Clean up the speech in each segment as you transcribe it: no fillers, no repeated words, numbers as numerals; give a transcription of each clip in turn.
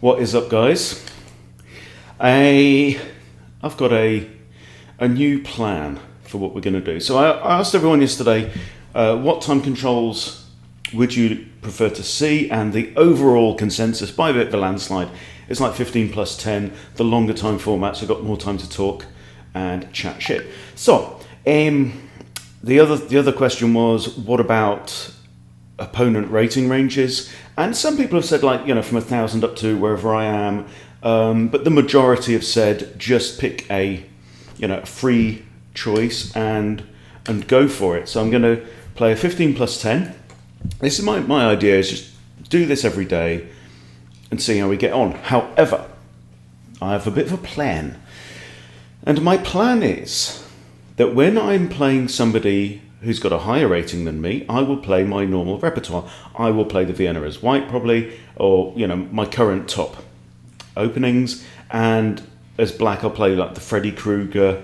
What is up, guys? I've got a new plan for what we're going to do. So I asked everyone yesterday, what time controls would you prefer to see? And the overall consensus, by a bit of a landslide, is like 15 plus 10. The longer time formats, I've got more time to talk and chat shit. So the other question was, what about opponent rating ranges? And some people have said, like, from 1,000 up to wherever I am. But the majority have said just pick a free choice and go for it. So I'm going to play a 15 plus 10. This is my idea, is just do this every day and see how we get on. However, I have a bit of a plan. And my plan is that when I'm playing somebody who's got a higher rating than me, I will play my normal repertoire. I will play the Vienna as white probably, or my current top openings, and as black I'll play like the Freddy Krueger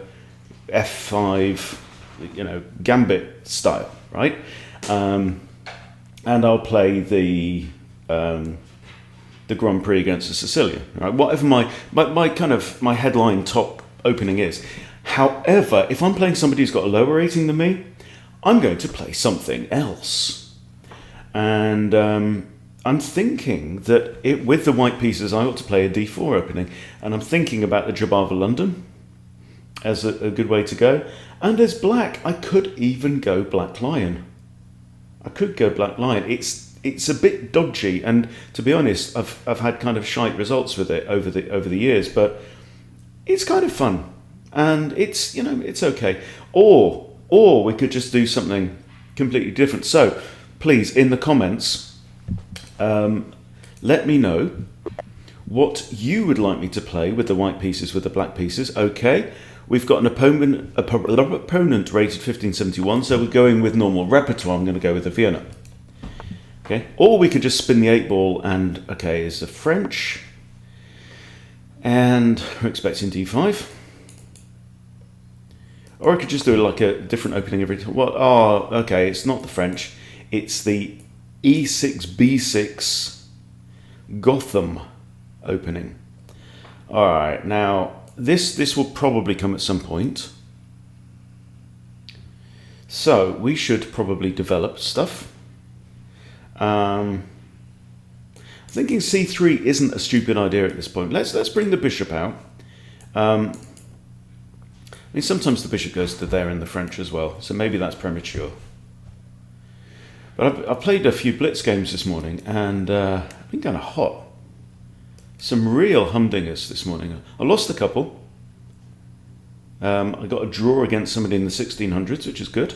F5 Gambit style, right? And I'll play the Grand Prix against the Sicilian, right? Whatever my headline top opening is. However, if I'm playing somebody who's got a lower rating than me, I'm going to play something else. And I'm thinking that with the white pieces, I ought to play a D4 opening. And I'm thinking about the Jabava London as a good way to go. And as black, I could even go Black Lion. It's a bit dodgy, and to be honest, I've had kind of shite results with it over the years, but it's kind of fun, and it's okay. Or we could just do something completely different. So please, in the comments, let me know what you would like me to play with the white pieces, with the black pieces. Okay, we've got an opponent rated 1571, so we're going with normal repertoire. I'm going to go with the Vienna. Okay, or we could just spin the 8 ball and, okay, is the French, and we're expecting D5. Or I could just do like a different opening every time. Well, okay, it's not the French. It's the E6, B6 Gotham opening. All right, now this will probably come at some point. So we should probably develop stuff. I'm thinking C3 isn't a stupid idea at this point. Let's bring the bishop out. I mean, sometimes the bishop goes to there in the French as well, so maybe that's premature. But I've played a few blitz games this morning, and I've been kind of hot. Some real humdingers this morning. I lost a couple. I got a draw against somebody in the 1600s, which is good.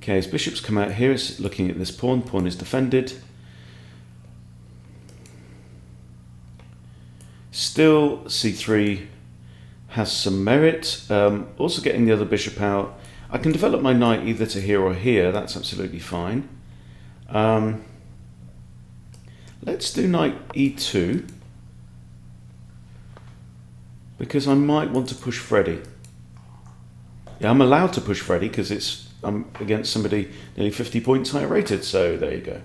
Okay, his bishop's come out here. It's looking at this pawn. Pawn is defended. Still, C3 has some merit. Also getting the other bishop out. I can develop my knight either to here or here. That's absolutely fine. Let's do knight E2, because I might want to push Freddy. Yeah, I'm allowed to push Freddy because I'm against somebody nearly 50 points higher rated. So there you go.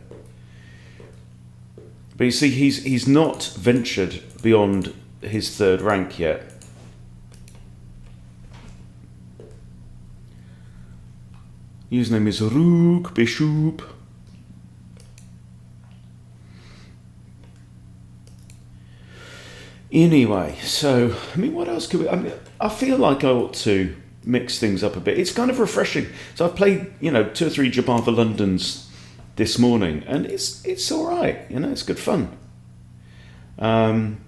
But you see, he's not ventured beyond his third rank yet. Username is Rook Bishop. Anyway, so I mean, what else could we? I feel like I ought to mix things up a bit. It's kind of refreshing. So I've played 2 or 3 Jabava Londons this morning, and it's all right. It's good fun. And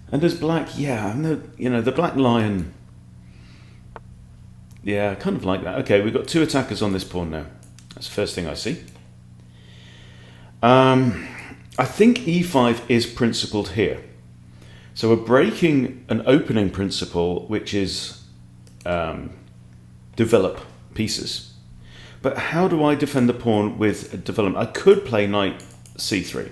there's black, the Black Lion. Yeah, I kind of like that. Okay, we've got 2 attackers on this pawn now. That's the first thing I see. I think E5 is principled here. So we're breaking an opening principle, which is develop pieces. But how do I defend the pawn with development? I could play knight C3.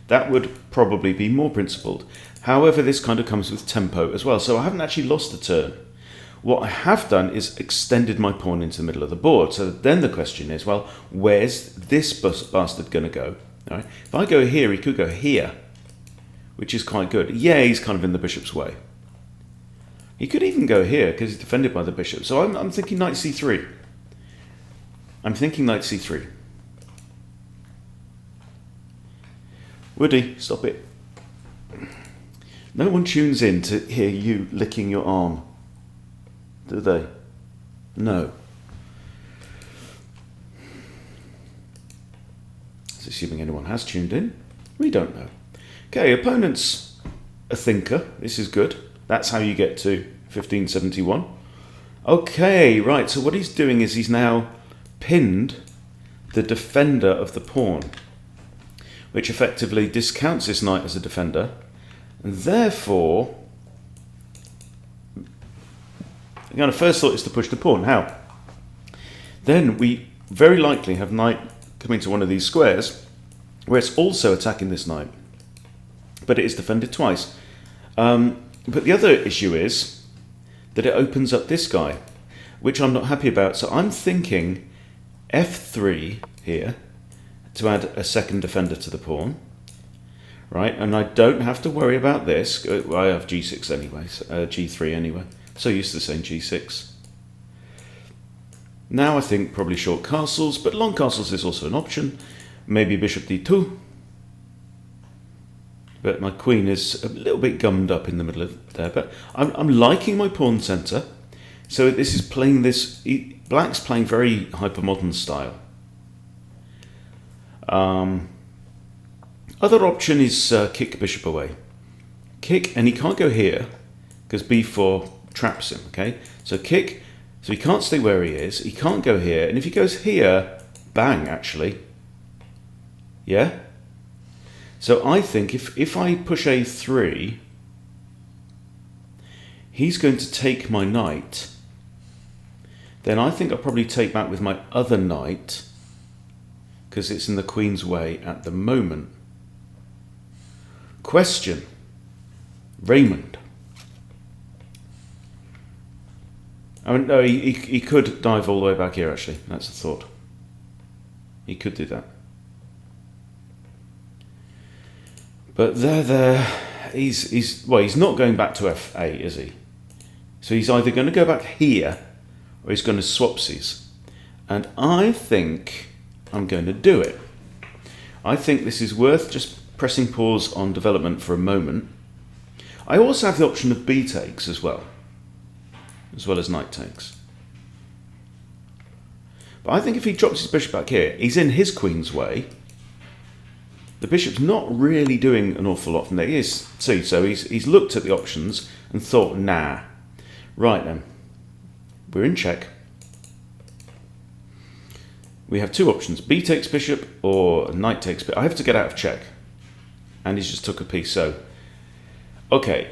That would probably be more principled. However, this kind of comes with tempo as well. So I haven't actually lost a turn. What I have done is extended my pawn into the middle of the board. So then the question is, well, where's this bastard going to go All right? If I go here, he could go here, which is quite good. Yeah, he's kind of in the bishop's way. He could even go here because he's defended by the bishop. So I'm thinking knight c3. I'm thinking knight c3. Woody, stop it. No one tunes in to hear you licking your arm, do they? No. That's assuming anyone has tuned in. We don't know. Okay, opponent's a thinker. This is good. That's how you get to 1571. Okay, right, so what he's doing is he's now pinned the defender of the pawn, which effectively discounts this knight as a defender, and therefore, the first thought is to push the pawn. How? Then we very likely have knight coming to one of these squares, where it's also attacking this knight, but it is defended twice. But the other issue is that it opens up this guy, which I'm not happy about. So I'm thinking f3 here to add a second defender to the pawn, right? And I don't have to worry about this. I have g6 anyway, g3 anyway. So used to saying g6. Now I think probably short castles, but long castles is also an option. Maybe bishop d2. But my queen is a little bit gummed up in the middle of there. But I'm liking my pawn centre. So this is playing this... Black's playing very hypermodern style. Other option is kick bishop away. Kick, and he can't go here, because b4 traps him, okay? So kick, so he can't stay where he is. He can't go here. And if he goes here, bang, actually. Yeah? So I think if I push a3, he's going to take my knight. Then I think I'll probably take back with my other knight, because it's in the queen's way at the moment. Question. Raymond. I mean, no, he could dive all the way back here, actually. That's a thought. He could do that. But he's not going back to f8, is he? So he's either going to go back here, or he's going to swapsies. And I think I'm going to do it. I think this is worth just pressing pause on development for a moment. I also have the option of b takes as well as knight takes. But I think if he drops his bishop back here, he's in his queen's way. The bishop's not really doing an awful lot from there. He is, see, so he's looked at the options and thought, nah. Right then, we're in check. We have two options, b takes bishop or knight takes bishop. I have to get out of check. And he's just took a piece, so. Okay,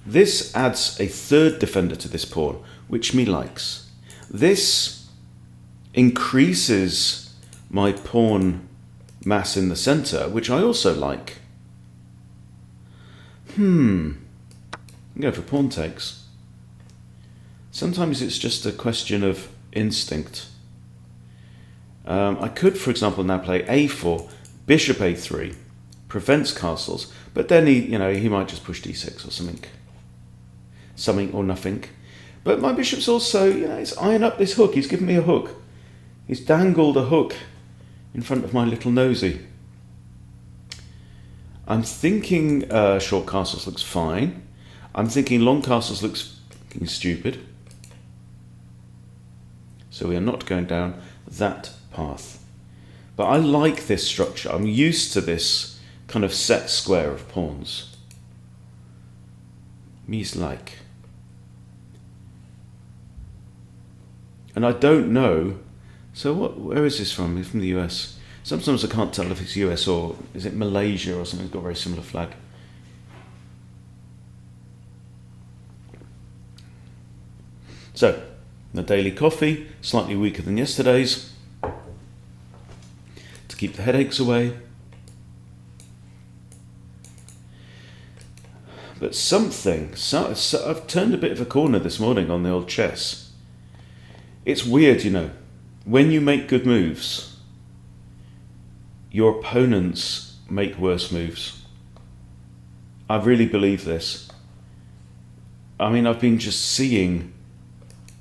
this adds a third defender to this pawn, which me likes. This increases my pawn mass in the centre, which I also like. I'm going for pawn takes. Sometimes it's just a question of instinct. I could, for example, now play a4, bishop a3, prevents castles, but then he might just push d6 or something or nothing. But my bishop's also, he's eyeing up this hook. He's given me a hook. He's dangled a hook in front of my little nosy. I'm thinking short castles looks fine. I'm thinking long castles looks fucking stupid. So we are not going down that path. But I like this structure. I'm used to this kind of set square of pawns. Me's like. And I don't know. So where is this from? It's from the US. Sometimes I can't tell if it's US or is it Malaysia or something. It's got a very similar flag. So, the daily coffee, slightly weaker than yesterday's, to keep the headaches away. But something, so I've turned a bit of a corner this morning on the old chess. It's weird, when you make good moves, your opponents make worse moves. I really believe this. I mean, I've been just seeing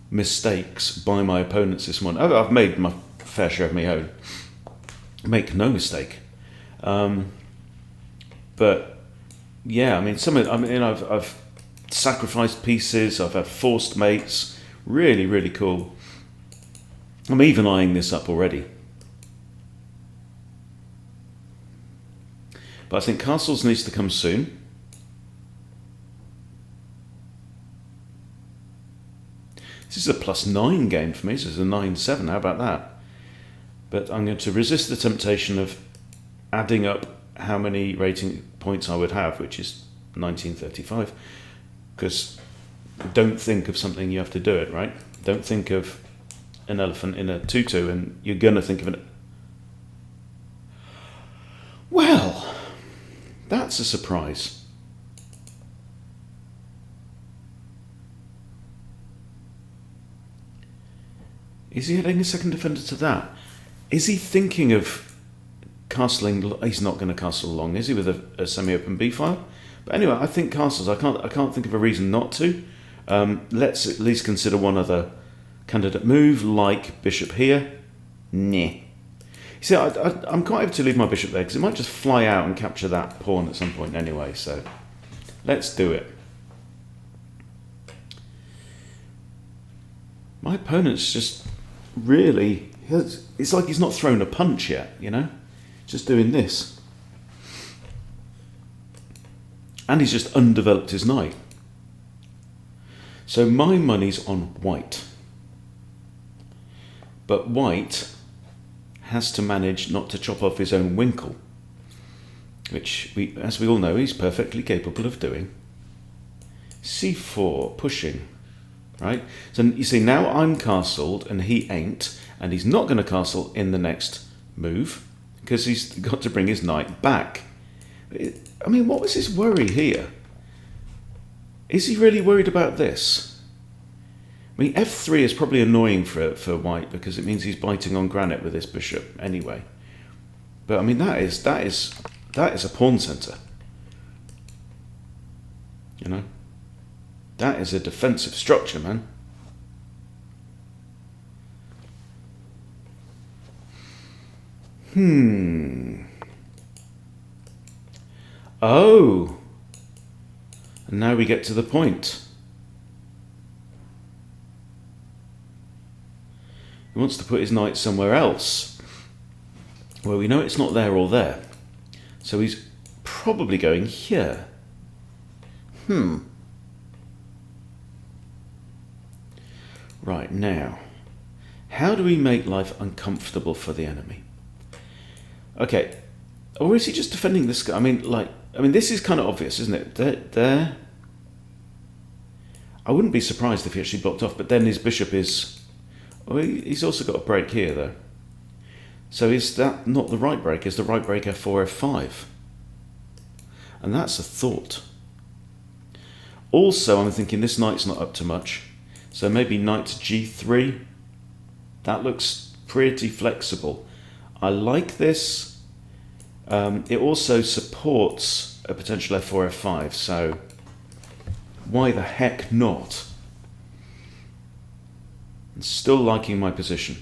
mistakes by my opponents this morning. I've made my fair share of my own. Make no mistake. But yeah, I mean, I've sacrificed pieces. I've had forced mates. Really, really cool. I'm even eyeing this up already. But I think castles needs to come soon. This is a +9 game for me. This is a 9-7. How about that? But I'm going to resist the temptation of adding up how many rating points I would have, which is 1935. Because don't think of something, you have to do it, right? Don't think of an elephant in a tutu and you're going to think of it. Well, that's a surprise. Is he adding a second defender to that? Is he thinking of castling? He's not going to castle long, is he, with a semi-open b file? But anyway, I think castles. I can't think of a reason not to. Let's at least consider one other candidate move, like bishop here. Nah. You see, I'm quite able to leave my bishop there because it might just fly out and capture that pawn at some point anyway. So let's do it. My opponent's just really, it's like he's not thrown a punch yet, you know? Just doing this. And he's just undeveloped his knight. So my money's on white. But white has to manage not to chop off his own winkle, which, as we all know, he's perfectly capable of doing. c4, pushing. Right, so you see now I'm castled and he ain't, and he's not going to castle in the next move because he's got to bring his knight back. I mean, what was his worry here? Is he really worried about this? I mean, f3 is probably annoying for white because it means he's biting on granite with this bishop anyway. But I mean, that is a pawn center. You know. That is a defensive structure, man. Oh. And now we get to the point. He wants to put his knight somewhere else. Well, we know it's not there or there. So he's probably going here. Right, now, how do we make life uncomfortable for the enemy? Okay, or is he just defending this guy? I mean, this is kind of obvious, isn't it? There. I wouldn't be surprised if he actually blocked off, but then his bishop is... Oh, he's also got a break here, though. So is that not the right break? Is the right break f4, f5? And that's a thought. Also, I'm thinking this knight's not up to much. So maybe knight to g3. That looks pretty flexible. I like this. It also supports a potential f4, f5. So why the heck not? I'm still liking my position.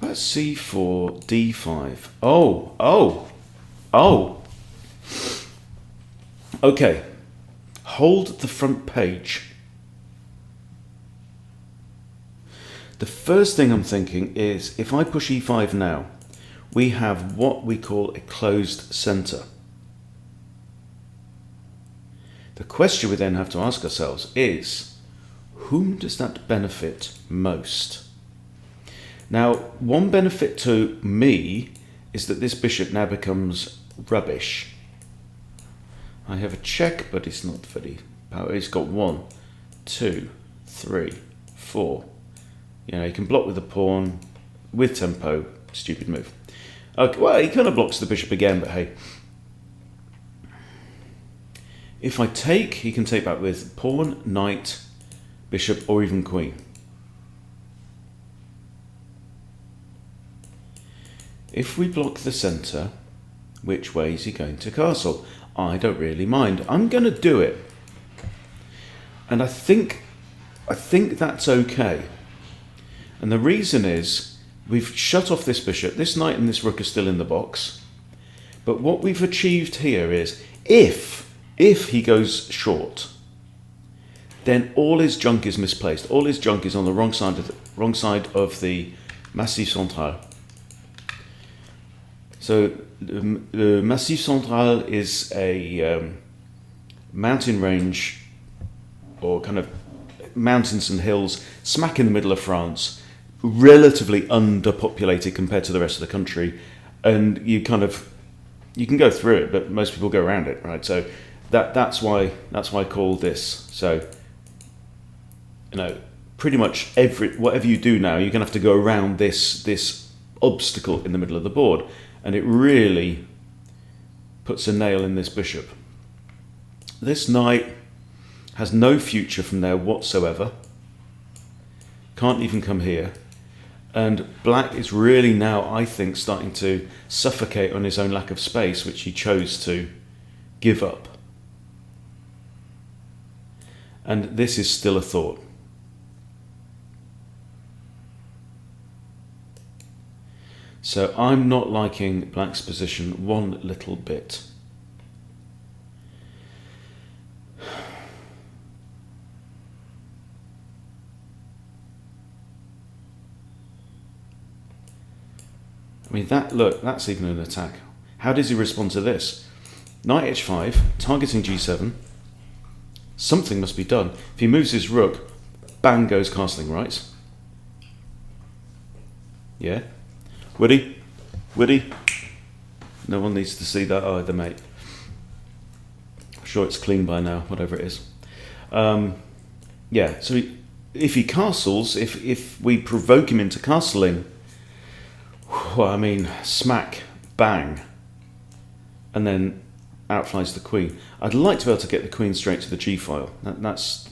Let's c4, d5. Oh. Okay. Hold the front page. The first thing I'm thinking is if I push e5 now, we have what we call a closed center. The question we then have to ask ourselves is, whom does that benefit most? Now, one benefit to me is that this bishop now becomes rubbish. I have a check, but it's not very powerful. It's got 1, 2, 3, 4. You know, he can block with the pawn, with tempo. Stupid move. Okay, well, he kind of blocks the bishop again, but hey. If I take, he can take back with pawn, knight, bishop, or even queen. If we block the centre, which way is he going to castle? I don't really mind. I'm going to do it. And I think that's okay. And the reason is, we've shut off this bishop. This knight and this rook are still in the box. But what we've achieved here is, if he goes short, then all his junk is misplaced. All his junk is on the wrong side of the Massif Central. So the Massif Central is a mountain range, or kind of mountains and hills, smack in the middle of France, relatively underpopulated compared to the rest of the country, and you can go through it, but most people go around it, right? So that's why I call this. So, you know, pretty much whatever you do now, you're gonna have to go around this obstacle in the middle of the board, and it really puts a nail in this bishop. This knight has no future from there whatsoever. Can't even come here. And black is really now, I think, starting to suffocate on his own lack of space, which he chose to give up. And this is still a thought. So I'm not liking black's position one little bit. I mean, that's even an attack. How does he respond to this? Knight h5, targeting g7. Something must be done. If he moves his rook, bang goes castling right. Yeah? Would he? No one needs to see that either, mate. I'm sure it's clean by now, whatever it is. Yeah, so if he castles, if we provoke him into castling, well, I mean, smack, bang, and then out flies the queen. I'd like to be able to get the queen straight to the g-file. That's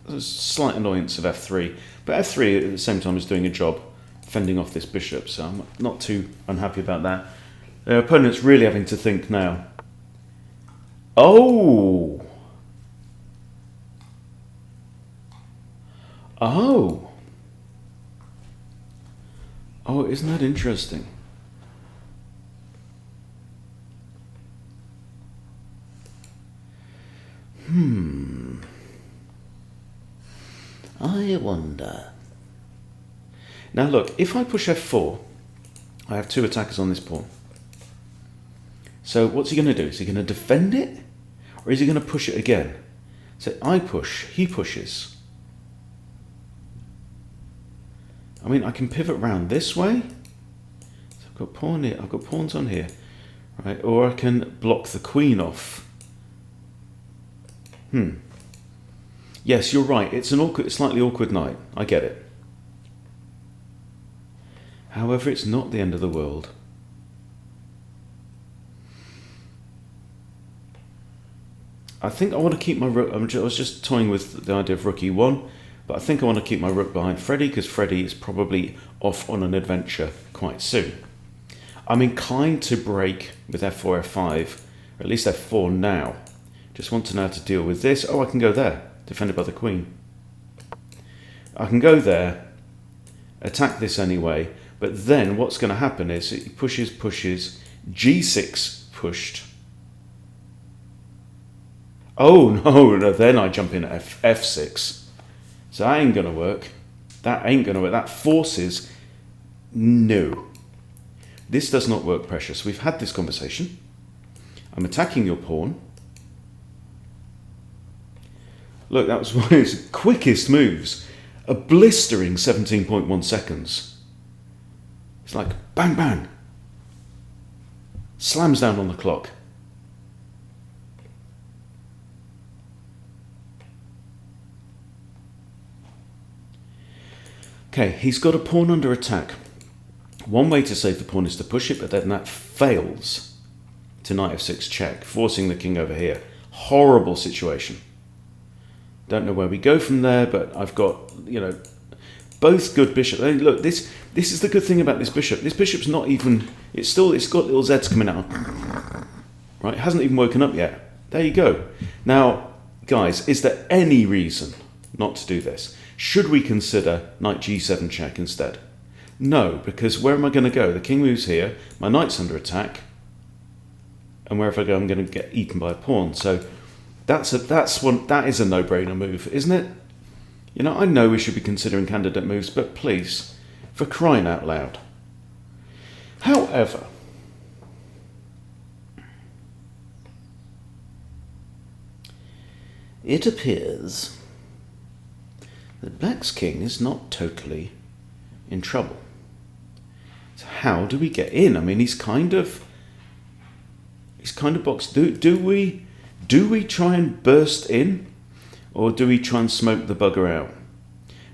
a slight annoyance of f3, but f3 at the same time is doing a job fending off this bishop, so I'm not too unhappy about that. Their opponent's really having to think now. Oh! Oh, isn't that interesting? I wonder. Now look, if I push f4, I have two attackers on this pawn. So what's he going to do? Is he going to defend it? Or is he going to push it again? So I push, he pushes. I mean, I can pivot round this way. So I've got pawn here, I've got pawns on here. Right, or I can block the queen off. Yes, you're right. It's an slightly awkward knight. I get it. However, it's not the end of the world. I think I want to keep my rook. I was just toying with the idea of rook e1, but I think I want to keep my rook behind Freddie because Freddie is probably off on an adventure quite soon. I'm inclined to break with f4, f5, or at least f4 now. Just want to know how to deal with this. Oh, I can go there, defended by the queen. I can go there, attack this anyway, but then what's going to happen is it pushes, g6 pushed. Oh, no, then I jump in at f6. So that ain't going to work. That ain't going to work. That forces, no. This does not work, Precious. We've had this conversation. I'm attacking your pawn. Look, that was one of his quickest moves. A blistering 17.1 seconds. It's like bang, bang. Slams down on the clock. Okay, he's got a pawn under attack. One way to save the pawn is to push it, but then that fails to knight f6 check, forcing the king over here. Horrible situation. Don't know where we go from there, but I've got, both good bishops. Look, this is the good thing about this bishop. This bishop's not even, it's got little Z's coming out. Right, it hasn't even woken up yet. There you go. Now, guys, is there any reason not to do this? Should we consider knight g7 check instead? No, because where am I going to go? The king moves here, my knight's under attack, and wherever I go, I'm going to get eaten by a pawn. So that is a no-brainer move, isn't it? I know we should be considering candidate moves, but please, for crying out loud. However, it appears that Black's king is not totally in trouble. So how do we get in? I mean, he's kind of boxed. Do we try and burst in, or do we try and smoke the bugger out?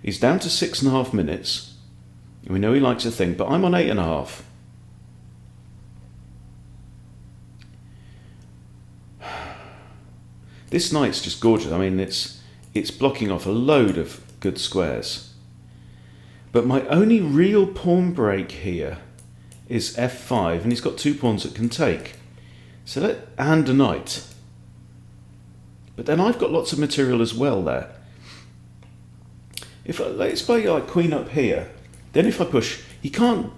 He's down to 6.5 minutes. We know he likes a thing, but I'm on 8.5. This knight's just gorgeous. I mean, it's blocking off a load of good squares. But my only real pawn break here is f5, and he's got 2 pawns that can take. So and a knight. But then I've got lots of material as well there. Let's play like queen up here. Then if I push, he can't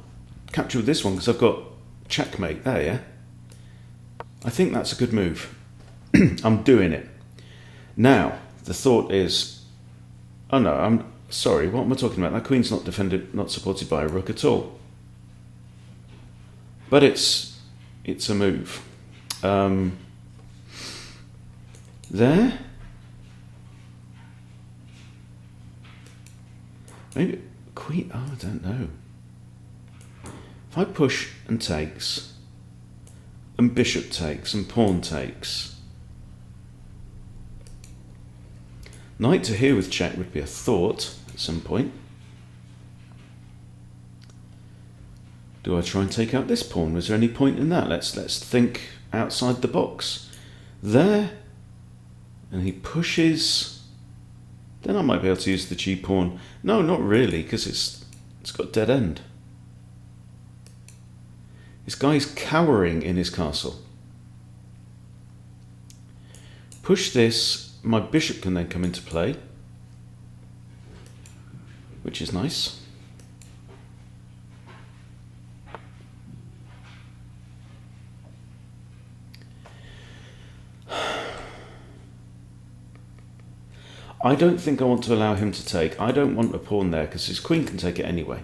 capture with this one because I've got checkmate there, yeah? I think that's a good move. I'm doing it. Now, the thought is, oh no, I'm sorry, what am I talking about? That queen's not defended, not supported by a rook at all. But it's a move. There. Maybe queen, oh, I don't know. If I push and takes, and bishop takes, and pawn takes, knight to here with check would be a thought at some point. Do I try and take out this pawn? Was there any point in that? Let's think outside the box. There, and he pushes. Then I might be able to use the g pawn. No, not really, because it's got dead end. This guy's cowering in his castle. Push this. My bishop can then come into play, which is nice. I don't think I want to allow him to take. I don't want a pawn there because his queen can take it anyway.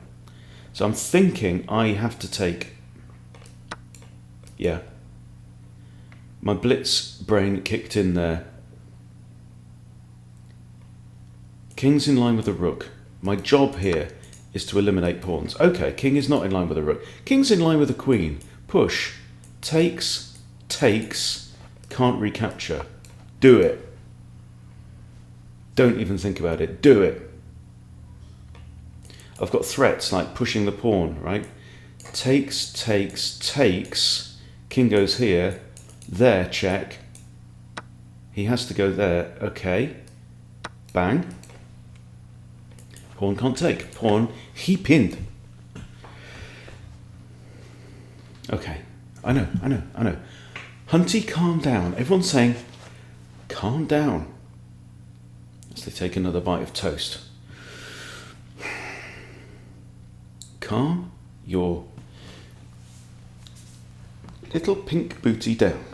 So I'm thinking I have to take. Yeah. My blitz brain kicked in there. King's in line with the rook. My job here is to eliminate pawns. Okay, king is not in line with the rook. King's in line with the queen. Push. Takes. Takes. Can't recapture. Do it. Don't even think about it. Do it. I've got threats like pushing the pawn, right? Takes, takes, takes. King goes here. There, check. He has to go there. Okay. Bang. Pawn can't take. Pawn, he pinned. Okay. I know. Hunty, calm down. Everyone's saying, calm down. As they take another bite of toast. Calm your little pink booty down.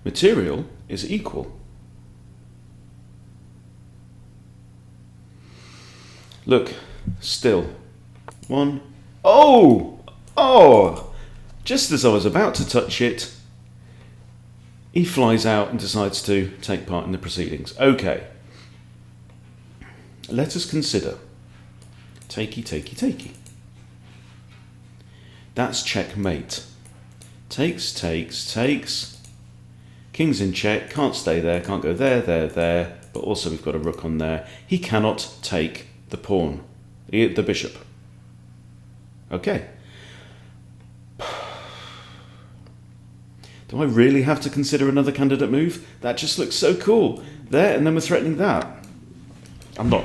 Material is equal. Look, still. One. Oh! Just as I was about to touch it, he flies out and decides to take part in the proceedings. Okay. Let us consider. Takey, takey, takey. That's checkmate. Takes, takes, takes. King's in check, can't stay there, can't go there, there, there. But also we've got a rook on there. He cannot take the pawn, the bishop. Okay. Do I really have to consider another candidate move? That just looks so cool. There, and then we're threatening that. I'm the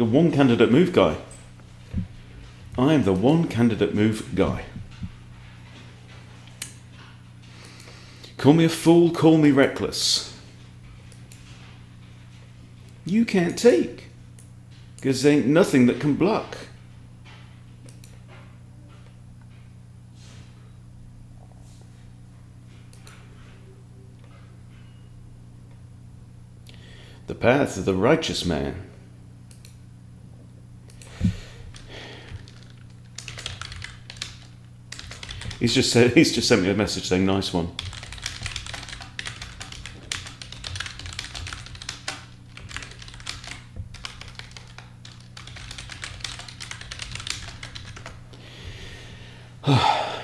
one candidate move guy. I am the one candidate move guy. Call me a fool, call me reckless. You can't take, because there ain't nothing that can block. The path of the righteous man. He's just sent me a message saying, nice one.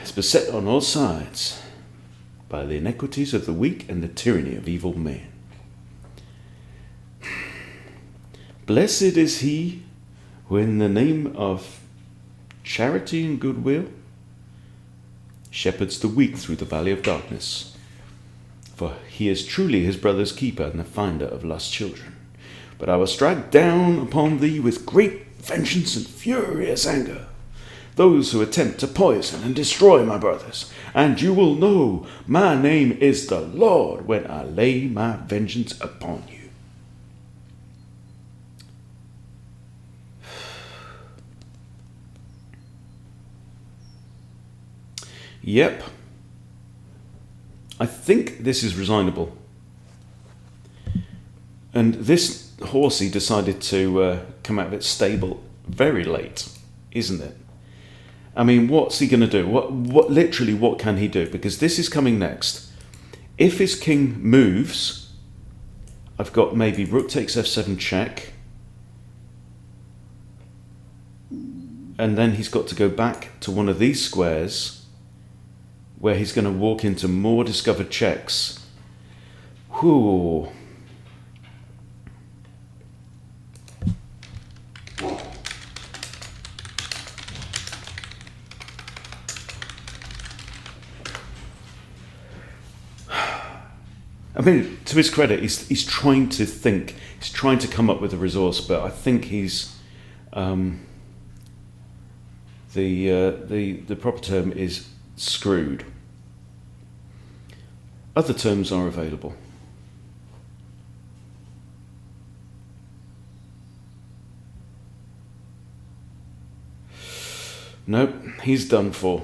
It's beset on all sides by the iniquities of the weak and the tyranny of evil men. Blessed is he who in the name of charity and goodwill shepherds the weak through the valley of darkness. For he is truly his brother's keeper and the finder of lost children. But I will strike down upon thee with great vengeance and furious anger those who attempt to poison and destroy my brothers. And you will know my name is the Lord when I lay my vengeance upon you. Yep. I think this is resignable. And this horsey decided to come out of its stable very late, isn't it? I mean, what's he going to do? What can he do? Because this is coming next. If his king moves, I've got maybe rook takes f7 check. And then he's got to go back to one of these squares where he's going to walk into more discovered checks. Whew. I mean, to his credit, he's trying to think. He's trying to come up with a resource, but I think he's the proper term is screwed. Other terms are available. Nope, he's done for.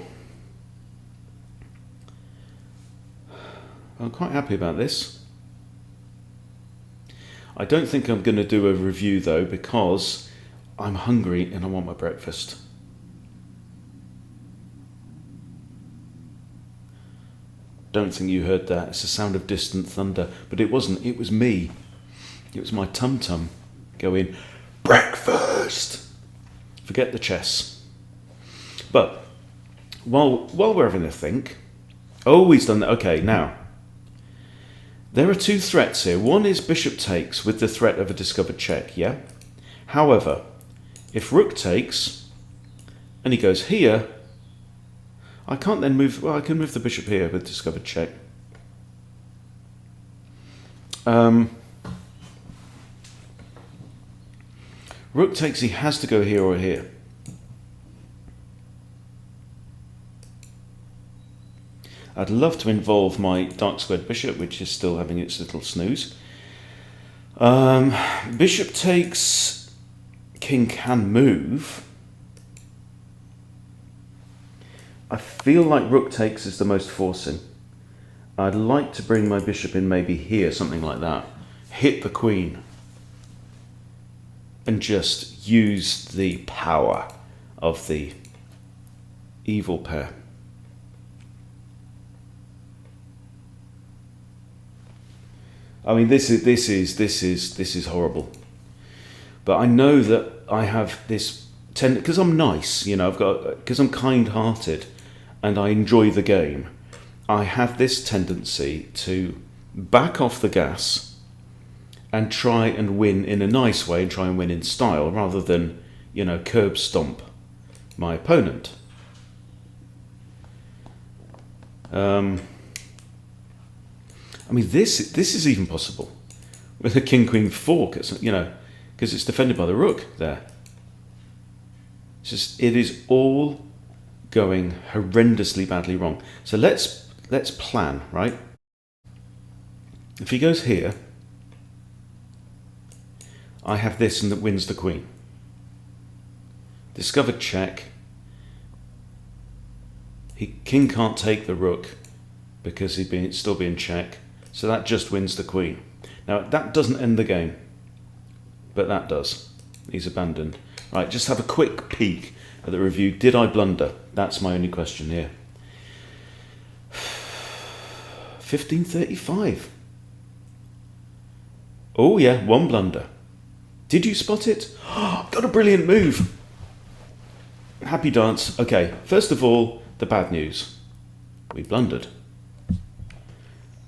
I'm quite happy about this. I don't think I'm going to do a review though, because I'm hungry and I want my breakfast. Don't think you heard that. It's the sound of distant thunder. But it wasn't. It was me. It was my tum-tum going, breakfast! Forget the chess. But while we're having a think, oh, he's done that. Okay, now, there are two threats here. One is bishop takes with the threat of a discovered check, yeah? However, if rook takes, and he goes here, I can't then move, well, I can move the bishop here with discovered check. Rook takes, he has to go here or here. I'd love to involve my dark squared bishop, which is still having its little snooze. Bishop takes, king can move. I feel like rook takes is the most forcing. I'd like to bring my bishop in maybe here, something like that. Hit the queen. And just use the power of the evil pair. I mean, this is horrible. But I know that I have this because I'm nice, you know, because I'm kind-hearted and I enjoy the game. I have this tendency to back off the gas and try and win in a nice way and try and win in style rather than, you know, curb stomp my opponent. I mean, this is even possible with a king queen fork, you know, because it's defended by the rook there. It's just, it is all going horrendously badly wrong. So let's plan, right? If he goes here, I have this and that wins the queen. Discovered check. King can't take the rook because he'd still be in check. So that just wins the queen. Now that doesn't end the game, but that does. He's abandoned. Right, just have a quick peek at the review. Did I blunder? That's my only question here. 1535. Oh yeah, one blunder. Did you spot it? Got a brilliant move. Happy dance. Okay, first of all, the bad news. We blundered.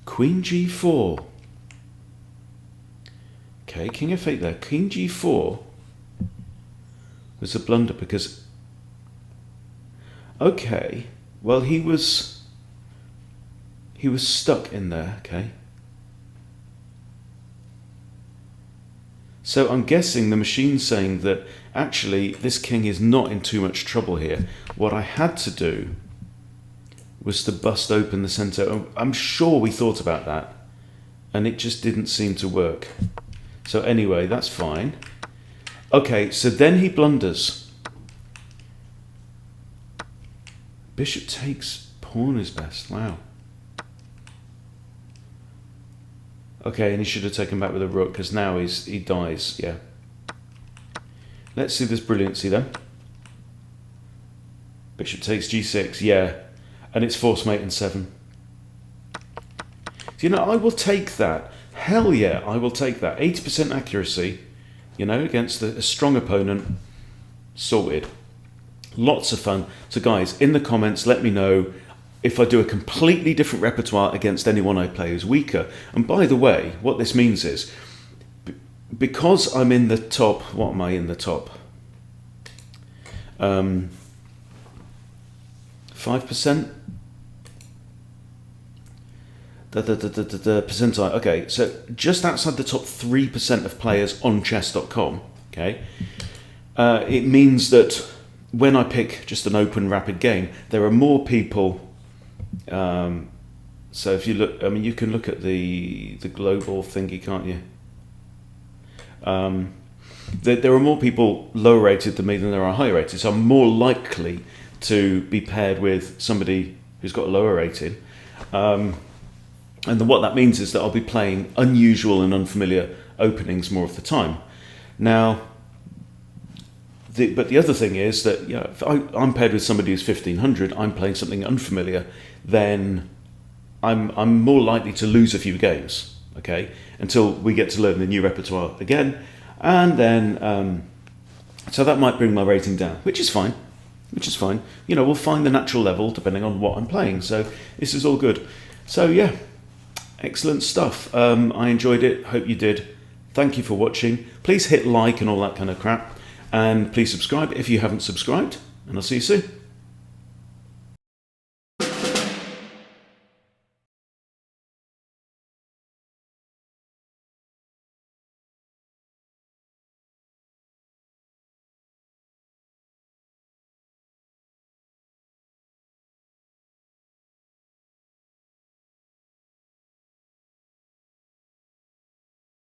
Queen g4. Okay, king f8 there. King g4 was a blunder because... Okay, well he was stuck in there, okay. So I'm guessing the machine's saying that actually this king is not in too much trouble here. What I had to do was to bust open the centre. I'm sure we thought about that and it just didn't seem to work. So anyway, that's fine. Okay, so then he blunders. Bishop takes, pawn is best, wow. Okay, and he should have taken back with a rook because now he dies, yeah. Let's see this brilliancy then. Bishop takes g6, yeah. And it's force mate in 7. You know, I will take that. Hell yeah, I will take that. 80% accuracy, you know, against a strong opponent. Sorted. Lots of fun. So guys, in the comments, let me know if I do a completely different repertoire against anyone I play who's weaker. And by the way, what this means is, because I'm in the top, what am I in the top? 5%? The percentile, okay, so just outside the top 3% of players on chess.com, okay, it means that when I pick just an open rapid game, there are more people. So if you look, I mean, you can look at the global thingy, can't you? There are more people lower rated than me than there are higher rated, so I'm more likely to be paired with somebody who's got a lower rating. And then what that means is that I'll be playing unusual and unfamiliar openings more of the time. Now, but the other thing is that, you know, if I'm paired with somebody who's 1500, I'm playing something unfamiliar, then I'm more likely to lose a few games, okay, until we get to learn the new repertoire again, and then so that might bring my rating down, which is fine. You know, we'll find the natural level depending on what I'm playing. So this is all good. So yeah, excellent stuff. I enjoyed it. Hope you did. Thank you for watching. Please hit like and all that kind of crap. And please subscribe if you haven't subscribed. And I'll see you soon.